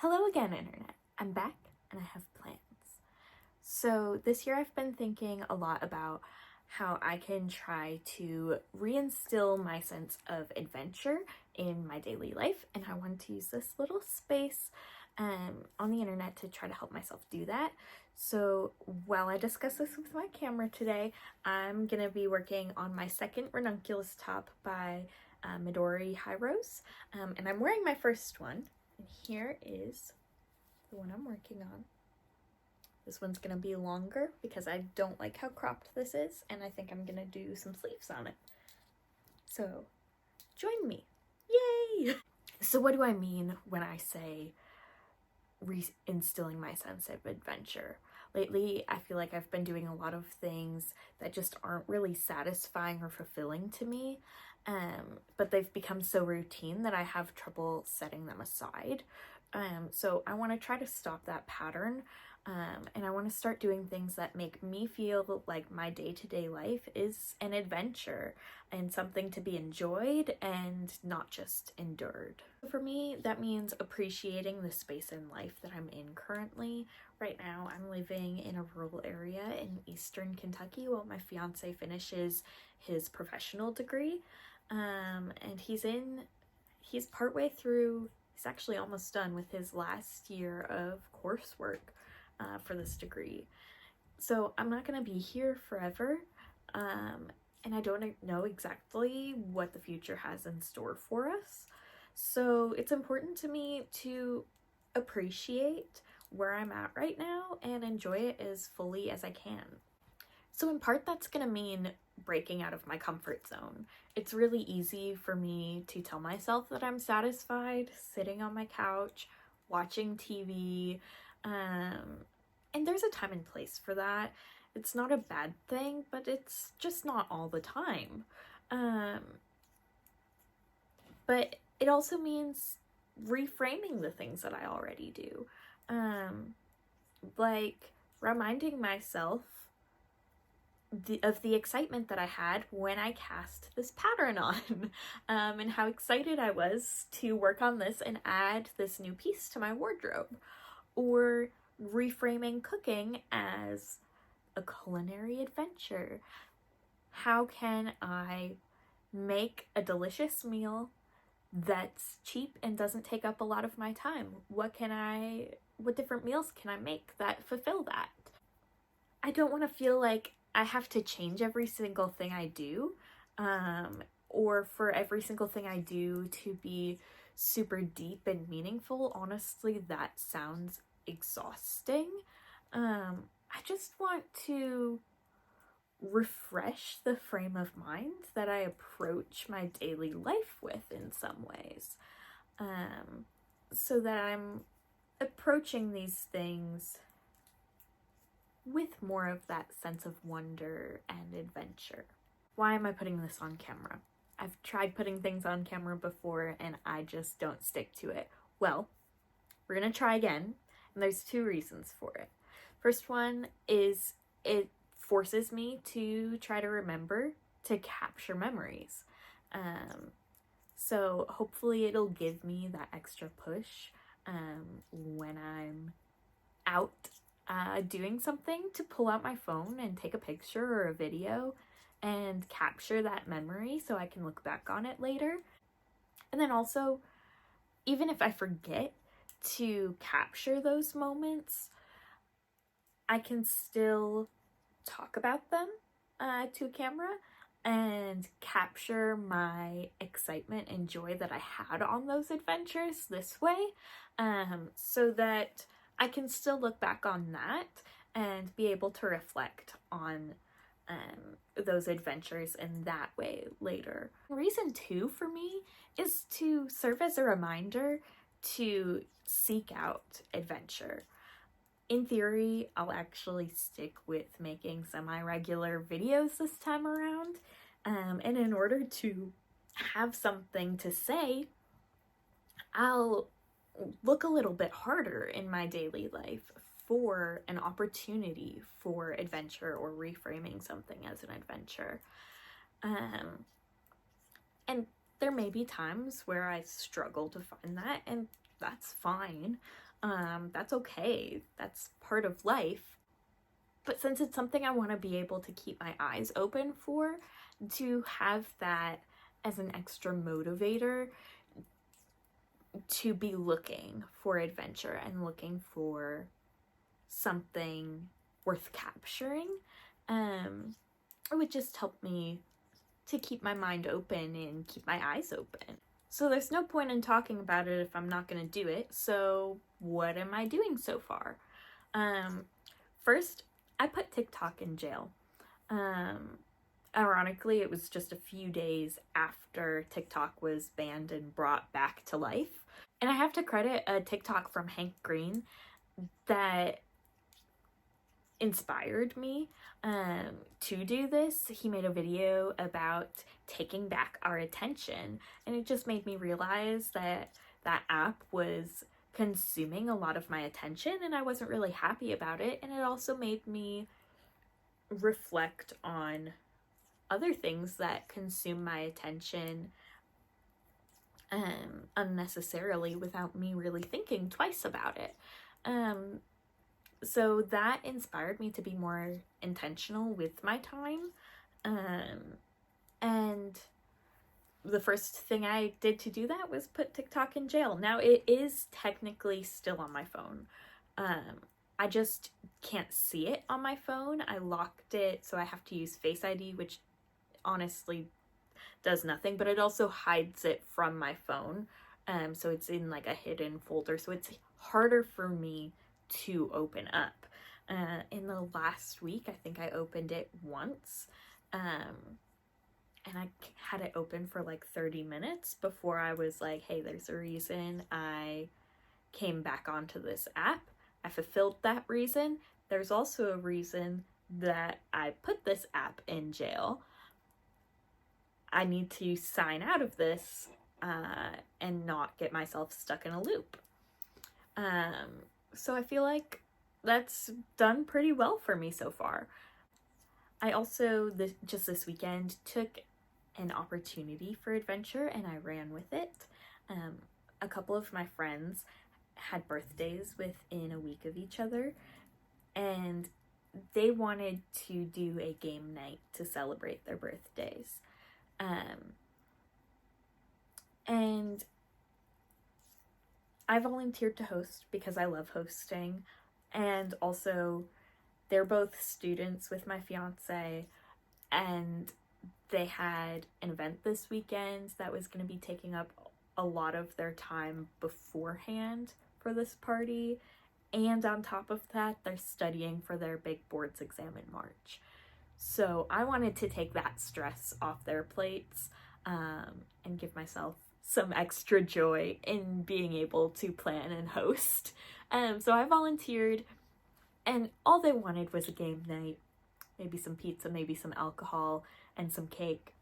Hello again, Internet. I'm back and I have plans. So this year I've been thinking a lot about how I can try to reinstill my sense of adventure in my daily life, and I want to use this little space on the internet to try to help myself do that. So while I discuss this with my camera today, I'm gonna be working on my second ranunculus top by Midori High Rose, and I'm wearing my first one. And here is the one I'm working on. This one's gonna be longer because I don't like how cropped this is, and I think I'm gonna do some sleeves on it. So join me, yay! So what do I mean when I say reinstilling my sense of adventure? Lately, I feel like I've been doing a lot of things that just aren't really satisfying or fulfilling to me, but they've become so routine that I have trouble setting them aside. So I want to try to stop that pattern, and I want to start doing things that make me feel like my day-to-day life is an adventure and something to be enjoyed and not just endured. For me, that means appreciating the space in life that I'm in currently. Right now, I'm living in a rural area in eastern Kentucky while my fiance finishes his professional degree, and he's partway through. He's actually almost done with his last year of coursework for this degree. So I'm not going to be here forever, and I don't know exactly what the future has in store for us. So it's important to me to appreciate where I'm at right now and enjoy it as fully as I can. So in part, that's going to mean breaking out of my comfort zone. It's really easy for me to tell myself that I'm satisfied sitting on my couch, watching TV, and there's a time and place for that. It's not a bad thing, but it's just not all the time. But it also means reframing the things that I already do. Like reminding myself of the excitement that I had when I cast this pattern on, and how excited I was to work on this and add this new piece to my wardrobe. Or reframing cooking as a culinary adventure. How can I make a delicious meal that's cheap and doesn't take up a lot of my time? What different meals can I make that fulfill that? I don't want to feel like I have to change every single thing I do, or for every single thing I do to be super deep and meaningful. Honestly, that sounds exhausting. I just want to refresh the frame of mind that I approach my daily life with in some ways, so that I'm approaching these things with more of that sense of wonder and adventure. Why am I putting this on camera? I've tried putting things on camera before and I just don't stick to it. Well, we're gonna try again, and there's two reasons for it. First one is it forces me to try to remember to capture memories. So hopefully it'll give me that extra push when I'm out doing something, to pull out my phone and take a picture or a video and capture that memory so I can look back on it later. And then also, even if I forget to capture those moments, I can still talk about them to camera and capture my excitement and joy that I had on those adventures this way, so that I can still look back on that and be able to reflect on those adventures in that way later. Reason two for me is to serve as a reminder to seek out adventure. In theory, I'll actually stick with making semi-regular videos this time around, and in order to have something to say, I'll look a little bit harder in my daily life for an opportunity for adventure or reframing something as an adventure. And there may be times where I struggle to find that, and that's fine. That's okay. That's part of life. But since it's something I want to be able to keep my eyes open for, to have that as an extra motivator to be looking for adventure and looking for something worth capturing, it would just help me to keep my mind open and keep my eyes open. So there's no point in talking about it if I'm not going to do it. So what am I doing so far? First, I put TikTok in jail. Ironically, it was just a few days after TikTok was banned and brought back to life. And I have to credit a TikTok from Hank Green that inspired me to do this. He made a video about taking back our attention, and it just made me realize that that app was consuming a lot of my attention and I wasn't really happy about it. And it also made me reflect on other things that consume my attention unnecessarily without me really thinking twice about it. So that inspired me to be more intentional with my time. And the first thing I did to do that was put TikTok in jail. Now, it is technically still on my phone. I just can't see it on my phone. I locked it, so I have to use Face ID, which honestly does nothing, but it also hides it from my phone. So it's in like a hidden folder, so it's harder for me to open up. In the last week, I think I opened it once, and I had it open for like 30 minutes before I was like, hey, there's a reason I came back onto this app. I fulfilled that reason. There's also a reason that I put this app in jail. I need to sign out of this and not get myself stuck in a loop. So I feel like that's done pretty well for me so far. I also, just this weekend, took an opportunity for adventure and I ran with it. A couple of my friends had birthdays within a week of each other, and they wanted to do a game night to celebrate their birthdays. And I volunteered to host because I love hosting, and also they're both students with my fiance, and they had an event this weekend that was going to be taking up a lot of their time beforehand for this party, and on top of that, they're studying for their big boards exam in March. So I wanted to take that stress off their plates and give myself some extra joy in being able to plan and host. So I volunteered, and all they wanted was a game night, maybe some pizza, maybe some alcohol, and some cake.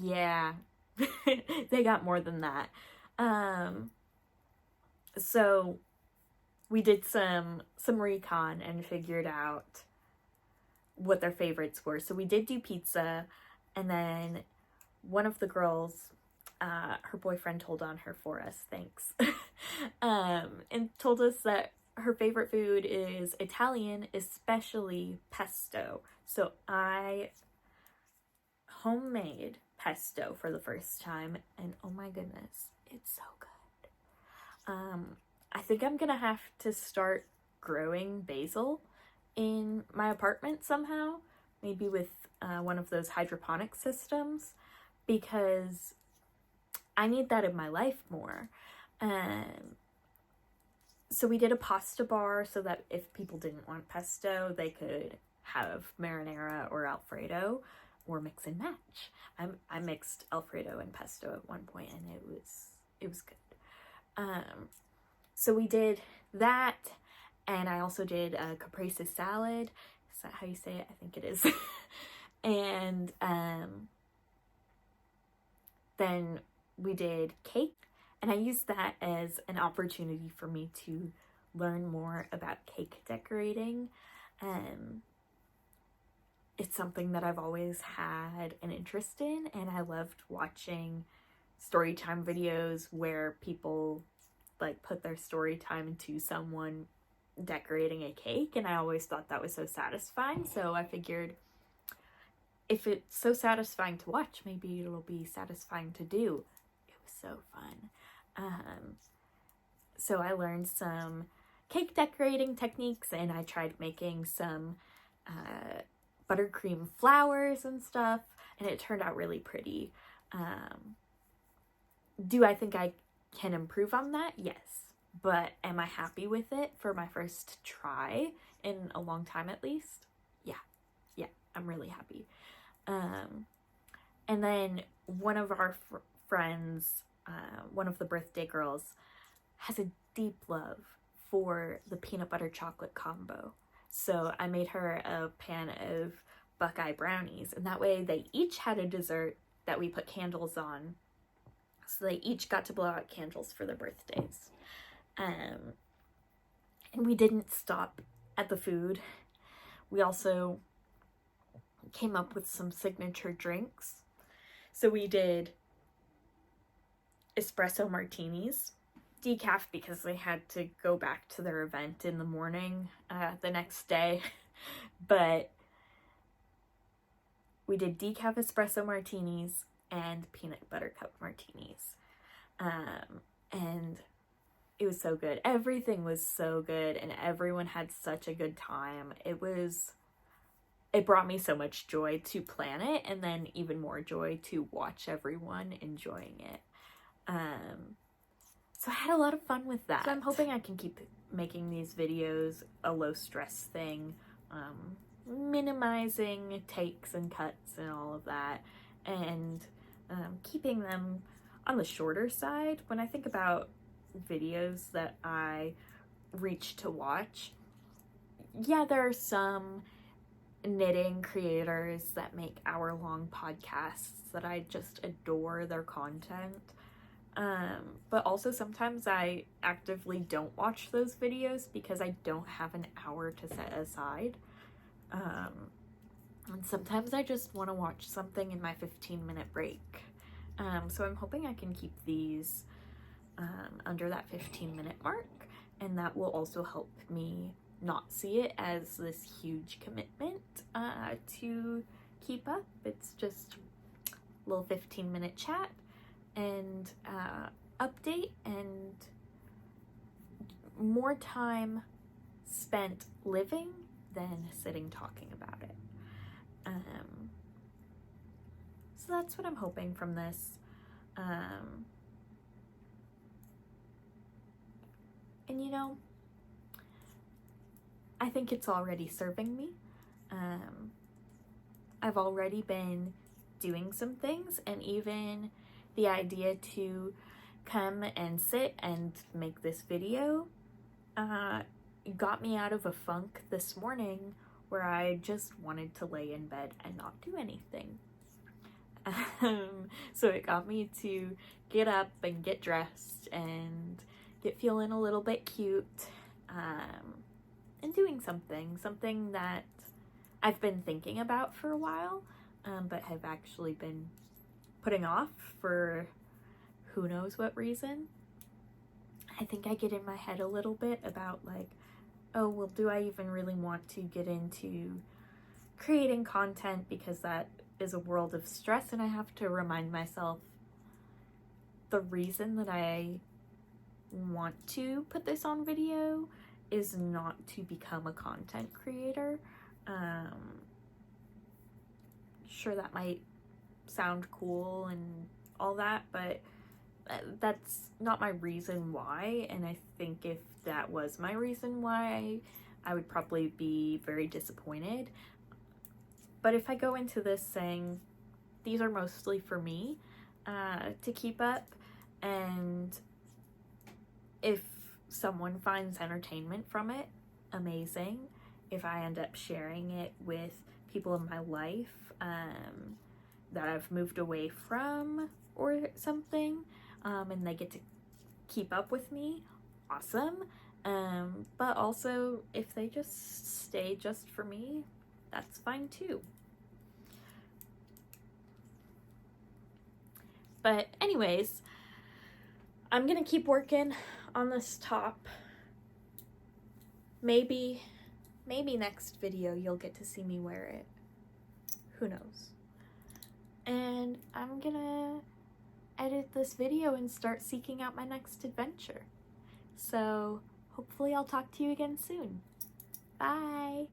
Yeah, they got more than that. So we did some recon and figured out what their favorites were. So we did do pizza, and then one of the girls, her boyfriend told on her for us, thanks, and told us that her favorite food is Italian, especially pesto. So I homemade pesto for the first time, and oh my goodness, it's so good. I think I'm gonna have to start growing basil in my apartment somehow, maybe with one of those hydroponic systems, because I need that in my life more. So we did a pasta bar so that if people didn't want pesto, they could have marinara or Alfredo or mix and match. I mixed Alfredo and pesto at one point, and it was good. So we did that, and I also did a caprese salad. Is that how you say it? I think it is. And then we did cake, and I used that as an opportunity for me to learn more about cake decorating. It's something that I've always had an interest in, and I loved watching story time videos where people like put their story time into someone decorating a cake, and I always thought that was so satisfying. So I figured if it's so satisfying to watch, maybe it'll be satisfying to do. It was so fun. So I learned some cake decorating techniques, and I tried making some buttercream flowers and stuff, and it turned out really pretty. Do I think I can improve on that? Yes. But am I happy with it for my first try in a long time at least? Yeah, I'm really happy. And then one of our friends, one of the birthday girls, has a deep love for the peanut butter chocolate combo. So I made her a pan of Buckeye brownies, and that way they each had a dessert that we put candles on. So they each got to blow out candles for their birthdays. And we didn't stop at the food. We also came up with some signature drinks. So we did espresso martinis, decaf because they had to go back to their event in the morning the next day. But we did decaf espresso martinis and peanut butter cup martinis. And it was so good. Everything was so good, and everyone had such a good time. It brought me so much joy to plan it, and then even more joy to watch everyone enjoying it. So I had a lot of fun with that. So I'm hoping I can keep making these videos a low stress thing, minimizing takes and cuts and all of that, and keeping them on the shorter side. When I think about videos that I reach to watch, yeah, there are some knitting creators that make hour-long podcasts that I just adore their content. But also sometimes I actively don't watch those videos because I don't have an hour to set aside. And sometimes I just want to watch something in my 15-minute break. So I'm hoping I can keep these under that 15-minute mark, and that will also help me not see it as this huge commitment to keep up. It's just a little 15-minute chat and update, and more time spent living than sitting talking about it. So that's what I'm hoping from this. And you know, I think it's already serving me. I've already been doing some things, and even the idea to come and sit and make this video got me out of a funk this morning where I just wanted to lay in bed and not do anything. So it got me to get up and get dressed and get feeling a little bit cute, and doing something that I've been thinking about for a while, but have actually been putting off for who knows what reason. I think I get in my head a little bit about like, oh, well, do I even really want to get into creating content, because that is a world of stress, and I have to remind myself the reason that I want to put this on video is not to become a content creator. Sure, that might sound cool and all that, but that's not my reason why, and I think if that was my reason why, I would probably be very disappointed. But if I go into this saying these are mostly for me to keep up, and if someone finds entertainment from it, amazing. If I end up sharing it with people in my life that I've moved away from or something, and they get to keep up with me, awesome. But also, if they just stay just for me, that's fine too. But anyways, I'm gonna keep working on this top. Maybe next video you'll get to see me wear it. Who knows? And I'm gonna edit this video and start seeking out my next adventure. So hopefully I'll talk to you again soon. Bye!